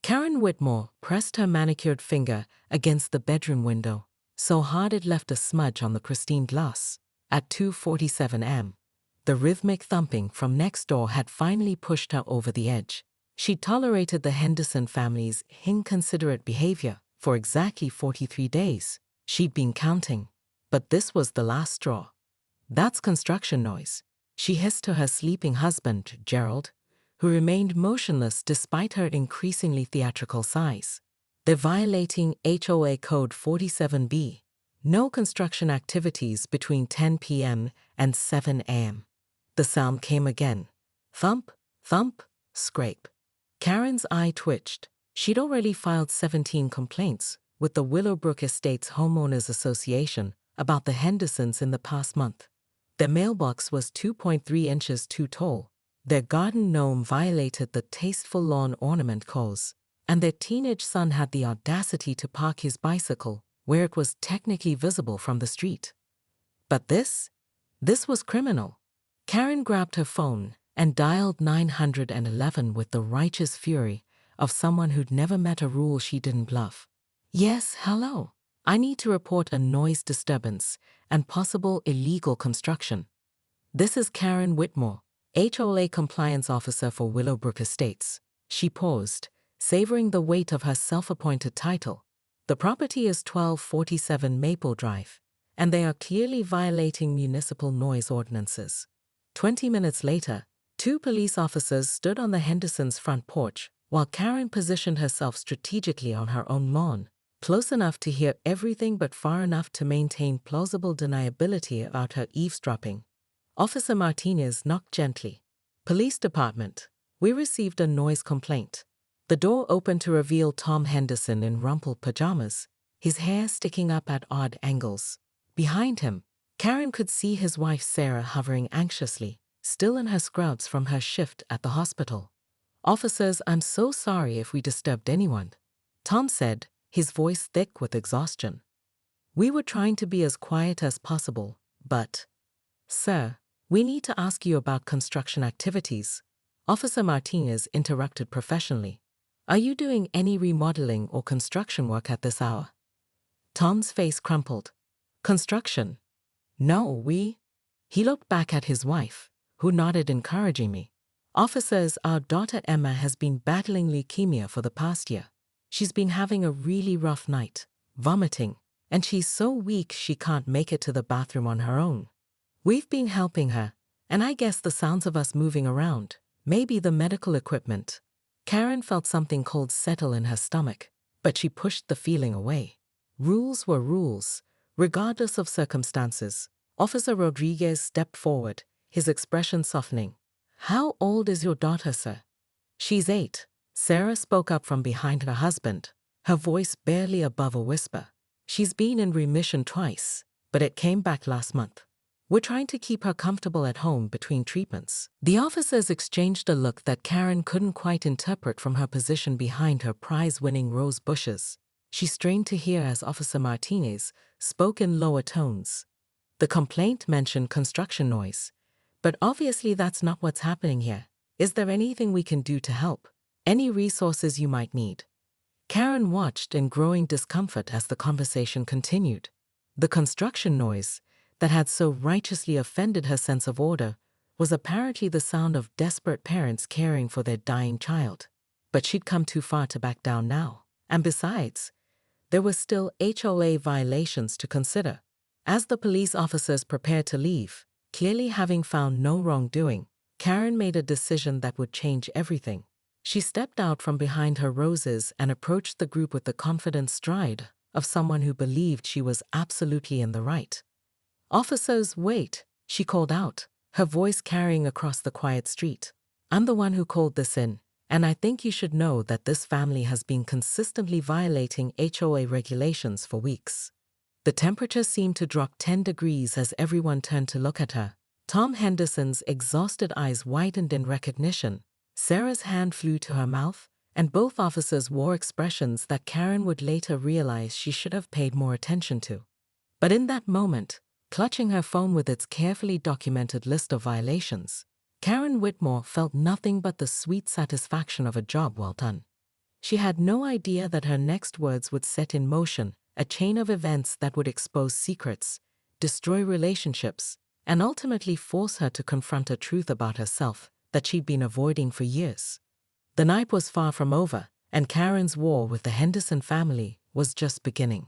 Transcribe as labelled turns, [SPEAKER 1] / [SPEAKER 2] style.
[SPEAKER 1] Karen Whitmore pressed her manicured finger against the bedroom window, so hard it left a smudge on the pristine glass. At 2:47 am, the rhythmic thumping from next door had finally pushed her over the edge. She tolerated the Henderson family's inconsiderate behavior for exactly 43 days. She'd been counting. But this was the last straw. "That's construction noise," she hissed to her sleeping husband, Gerald, who remained motionless despite her increasingly theatrical size. "They're violating HOA Code 47B. No construction activities between 10 p.m. and 7 a.m. The sound came again. Thump, thump, scrape. Karen's eye twitched. She'd already filed 17 complaints with the Willowbrook Estates Homeowners Association about the Hendersons in the past month. Their mailbox was 2.3 inches too tall. Their garden gnome violated the tasteful lawn ornament codes, and their teenage son had the audacity to park his bicycle where it was technically visible from the street. But this was criminal. Karen grabbed her phone and dialed 911 with the righteous fury of someone who'd never met a rule she didn't bluff. "Yes, hello. I need to report a noise disturbance and possible illegal construction. This is Karen Whitmore, HOA Compliance Officer for Willowbrook Estates." She paused, savoring the weight of her self-appointed title. "The property is 1247 Maple Drive, and they are clearly violating municipal noise ordinances." 20 minutes later, 2 police officers stood on the Hendersons' front porch while Karen positioned herself strategically on her own lawn, close enough to hear everything but far enough to maintain plausible deniability about her eavesdropping. Officer Martinez knocked gently. "Police Department, we received a noise complaint." The door opened to reveal Tom Henderson in rumpled pajamas, his hair sticking up at odd angles. Behind him, Karen could see his wife Sarah hovering anxiously, still in her scrubs from her shift at the hospital. "Officers, I'm so sorry if we disturbed anyone," Tom said, his voice thick with exhaustion. "We were trying to be as quiet as possible, but—" "Sir, we need to ask you about construction activities," Officer Martinez interrupted professionally. "Are you doing any remodeling or construction work at this hour?" Tom's face crumpled. "Construction? No, we—" He looked back at his wife, who nodded encouragingly. "Officers, our daughter Emma has been battling leukemia for the past year. She's been having a really rough night, vomiting, and she's so weak she can't make it to the bathroom on her own. We've been helping her, and I guess the sounds of us moving around, maybe the medical equipment." Karen felt something cold settle in her stomach, but she pushed the feeling away. Rules were rules, regardless of circumstances. Officer Rodriguez stepped forward, his expression softening. "How old is your daughter, sir?" "She's 8. Sarah spoke up from behind her husband, her voice barely above a whisper. "She's been in remission twice, but it came back last month. We're trying to keep her comfortable at home between treatments." The officers exchanged a look that Karen couldn't quite interpret from her position behind her prize-winning rose bushes. She strained to hear as Officer Martinez spoke in lower tones. "The complaint mentioned construction noise, but obviously that's not what's happening here. Is there anything we can do to help? Any resources you might need?" Karen watched in growing discomfort as the conversation continued. The construction noise that had so righteously offended her sense of order was apparently the sound of desperate parents caring for their dying child. But she'd come too far to back down now. And besides, there were still HOA violations to consider. As the police officers prepared to leave, clearly having found no wrongdoing, Karen made a decision that would change everything. She stepped out from behind her roses and approached the group with the confident stride of someone who believed she was absolutely in the right. "Officers, wait," she called out, her voice carrying across the quiet street. "I'm the one who called this in, and I think you should know that this family has been consistently violating HOA regulations for weeks." The temperature seemed to drop 10 degrees as everyone turned to look at her. Tom Henderson's exhausted eyes widened in recognition. Sarah's hand flew to her mouth, and both officers wore expressions that Karen would later realize she should have paid more attention to. But in that moment, clutching her phone with its carefully documented list of violations, Karen Whitmore felt nothing but the sweet satisfaction of a job well done. She had no idea that her next words would set in motion a chain of events that would expose secrets, destroy relationships, and ultimately force her to confront a truth about herself that she'd been avoiding for years. The night was far from over, and Karen's war with the Henderson family was just beginning.